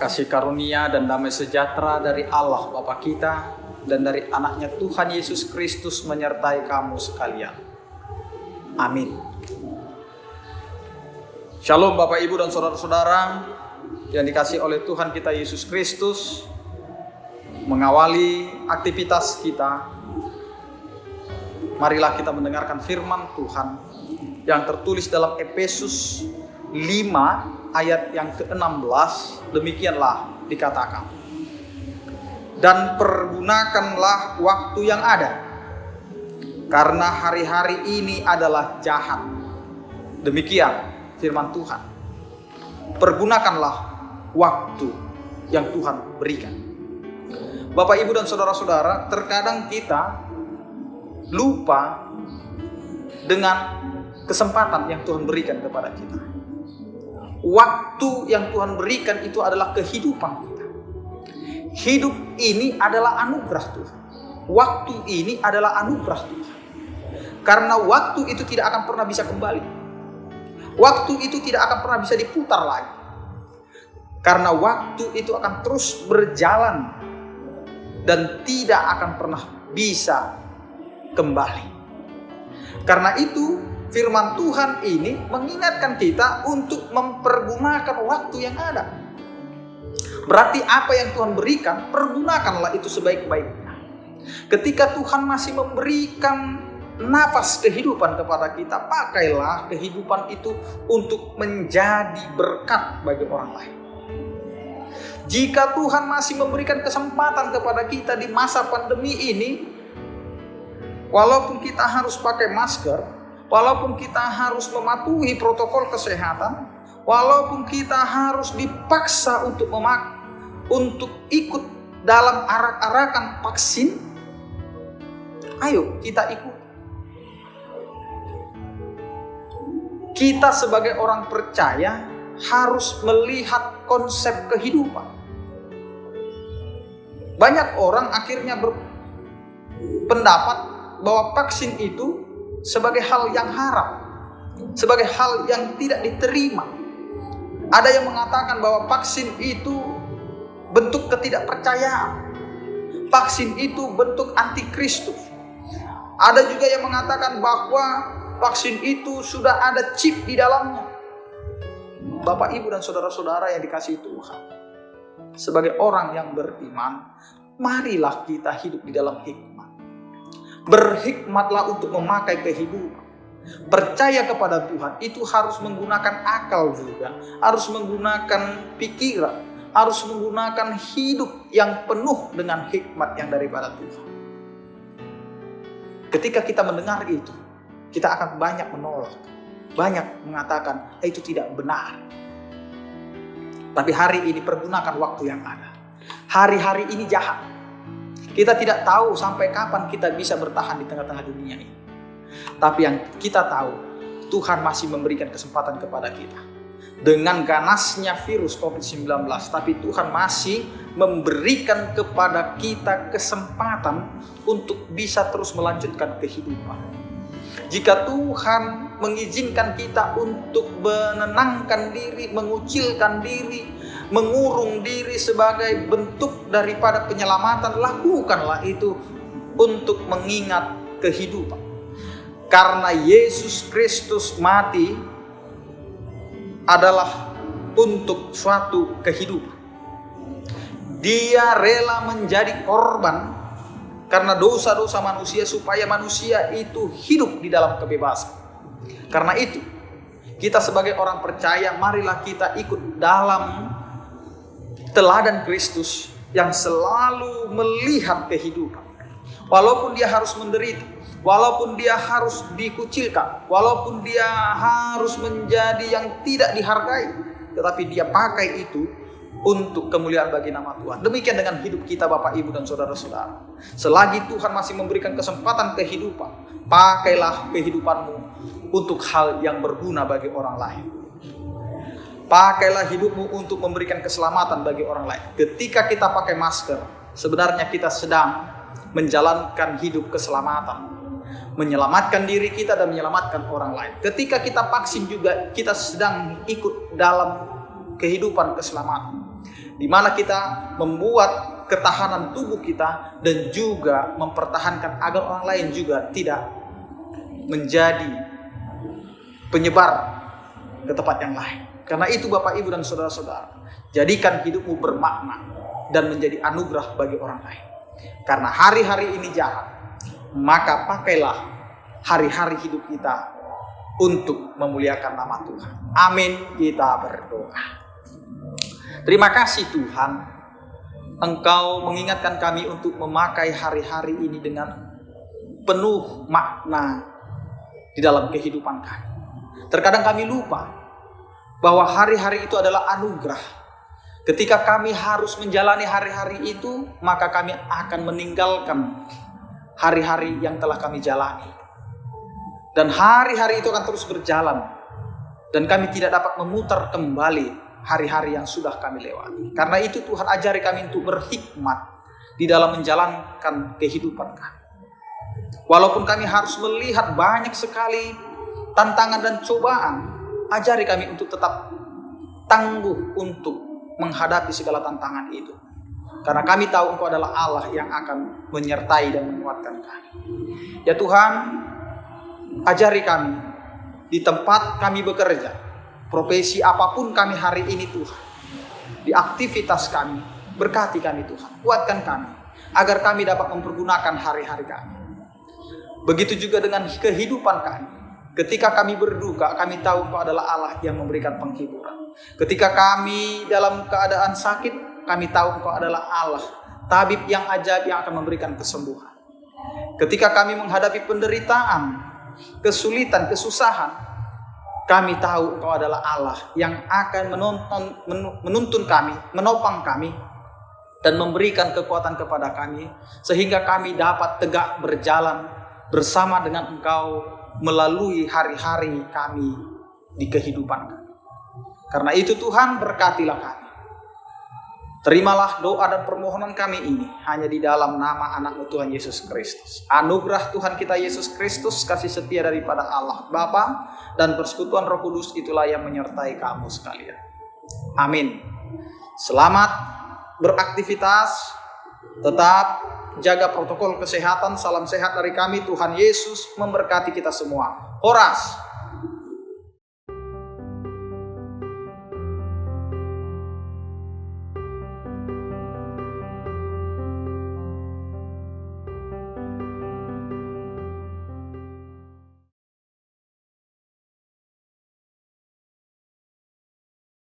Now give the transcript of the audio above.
Kasih karunia dan damai sejahtera dari Allah Bapa kita dan dari anaknya Tuhan Yesus Kristus menyertai kamu sekalian. Amin. Shalom Bapak Ibu dan saudara-saudara yang dikasihi oleh Tuhan kita Yesus Kristus. Mengawali aktivitas kita, marilah kita mendengarkan firman Tuhan yang tertulis dalam Efesus 5 ayat yang ke-16. Demikianlah dikatakan, dan pergunakanlah waktu yang ada, karena hari-hari ini adalah jahat. Demikian firman Tuhan. Pergunakanlah waktu yang Tuhan berikan. Bapak, Ibu, dan saudara-saudara, terkadang kita lupa dengan kesempatan yang Tuhan berikan kepada kita. Waktu yang Tuhan berikan itu adalah kehidupan kita. Hidup ini adalah anugerah Tuhan. Waktu ini adalah anugerah Tuhan. Karena waktu itu tidak akan pernah bisa kembali. Waktu itu tidak akan pernah bisa diputar lagi. Karena waktu itu akan terus berjalan dan tidak akan pernah bisa kembali. Karena itu firman Tuhan ini mengingatkan kita untuk mempergunakan waktu yang ada. Berarti apa yang Tuhan berikan, pergunakanlah itu sebaik-baiknya. Ketika Tuhan masih memberikan nafas kehidupan kepada kita, pakailah kehidupan itu untuk menjadi berkat bagi orang lain. Jika Tuhan masih memberikan kesempatan kepada kita di masa pandemi ini, walaupun kita harus pakai masker, walaupun kita harus mematuhi protokol kesehatan, walaupun kita harus dipaksa untuk ikut dalam arak-arakan vaksin, ayo kita ikut. Kita sebagai orang percaya harus melihat konsep kehidupan. Banyak orang akhirnya berpendapat bahwa vaksin itu sebagai hal yang haram, sebagai hal yang tidak diterima. Ada yang mengatakan bahwa vaksin itu bentuk ketidakpercayaan, vaksin itu bentuk antikristus. Ada juga yang mengatakan bahwa vaksin itu sudah ada chip di dalamnya. Bapak, Ibu, dan saudara-saudara yang dikasihi Tuhan, sebagai orang yang beriman, marilah kita hidup di dalam hikmat. Berhikmatlah untuk memakai kehidupan. Percaya kepada Tuhan itu harus menggunakan akal juga, harus menggunakan pikiran, harus menggunakan hidup yang penuh dengan hikmat yang daripada Tuhan. Ketika kita mendengar itu, kita akan banyak menolak, banyak mengatakan itu tidak benar. Tapi hari ini pergunakan waktu yang ada. Hari-hari ini jahat. Kita tidak tahu sampai kapan kita bisa bertahan di tengah-tengah dunia ini. Tapi yang kita tahu, Tuhan masih memberikan kesempatan kepada kita. Dengan ganasnya virus COVID-19, tapi Tuhan masih memberikan kepada kita kesempatan untuk bisa terus melanjutkan kehidupan. Jika Tuhan mengizinkan kita untuk menenangkan diri, mengucilkan diri, mengurung diri sebagai bentuk daripada penyelamatan, lakukanlah itu untuk mengingat kehidupan. Karena Yesus Kristus mati adalah untuk suatu kehidupan. Dia rela menjadi korban karena dosa-dosa manusia, supaya manusia itu hidup di dalam kebebasan. Karena itu, kita sebagai orang percaya, marilah kita ikut dalam teladan Kristus yang selalu melihat kehidupan. Walaupun dia harus menderita, walaupun dia harus dikucilkan, walaupun dia harus menjadi yang tidak dihargai, tetapi dia pakai itu untuk kemuliaan bagi nama Tuhan. Demikian dengan hidup kita, Bapak, Ibu, dan saudara-saudara. Selagi Tuhan masih memberikan kesempatan kehidupan, pakailah kehidupanmu untuk hal yang berguna bagi orang lain. Pakailah hidupmu untuk memberikan keselamatan bagi orang lain. Ketika kita pakai masker, sebenarnya kita sedang menjalankan hidup keselamatan, menyelamatkan diri kita dan menyelamatkan orang lain. Ketika kita vaksin juga, kita sedang ikut dalam kehidupan keselamatan. di mana kita membuat ketahanan tubuh kita dan juga mempertahankan agar orang lain juga tidak menjadi penyebar ke tempat yang lain. Karena itu Bapak Ibu dan saudara-saudara, jadikan hidupmu bermakna dan menjadi anugerah bagi orang lain. Karena hari-hari ini jahat, maka pakailah hari-hari hidup kita untuk memuliakan nama Tuhan. Amin, kita berdoa. Terima kasih Tuhan, Engkau mengingatkan kami untuk memakai hari-hari ini dengan penuh makna di dalam kehidupan kami. Terkadang kami lupa bahwa hari-hari itu adalah anugerah. Ketika kami harus menjalani hari-hari itu, maka kami akan meninggalkan hari-hari yang telah kami jalani. Dan hari-hari itu akan terus berjalan. Dan kami tidak dapat memutar kembali hari-hari yang sudah kami lewati. Karena itu Tuhan ajari kami untuk berhikmat di dalam menjalankan kehidupan kami. Walaupun kami harus melihat banyak sekali tantangan dan cobaan, ajari kami untuk tetap tangguh untuk menghadapi segala tantangan itu. Karena kami tahu Engkau adalah Allah yang akan menyertai dan menguatkan kami. Ya Tuhan, ajari kami di tempat kami bekerja, profesi apapun kami hari ini Tuhan, di aktivitas kami, berkati kami Tuhan, kuatkan kami, agar kami dapat mempergunakan hari-hari kami. Begitu juga dengan kehidupan kami. Ketika kami berduka, kami tahu Engkau adalah Allah yang memberikan penghiburan. Ketika kami dalam keadaan sakit, kami tahu Engkau adalah Allah, tabib yang ajaib yang akan memberikan kesembuhan. Ketika kami menghadapi penderitaan, kesulitan, kesusahan, kami tahu Engkau adalah Allah yang akan menuntun kami, menopang kami, dan memberikan kekuatan kepada kami, sehingga kami dapat tegak berjalan bersama dengan Engkau melalui hari-hari kami di kehidupan kami. Karena itu Tuhan, berkatilah kami. Terimalah doa dan permohonan kami ini hanya di dalam nama anak-Mu Tuhan Yesus Kristus. Anugerah Tuhan kita Yesus Kristus, kasih setia daripada Allah Bapa dan persekutuan Roh Kudus itulah yang menyertai kamu sekalian. Amin. Selamat beraktivitas, tetap jaga protokol kesehatan. Salam sehat dari kami. Tuhan Yesus memberkati kita semua. Horas.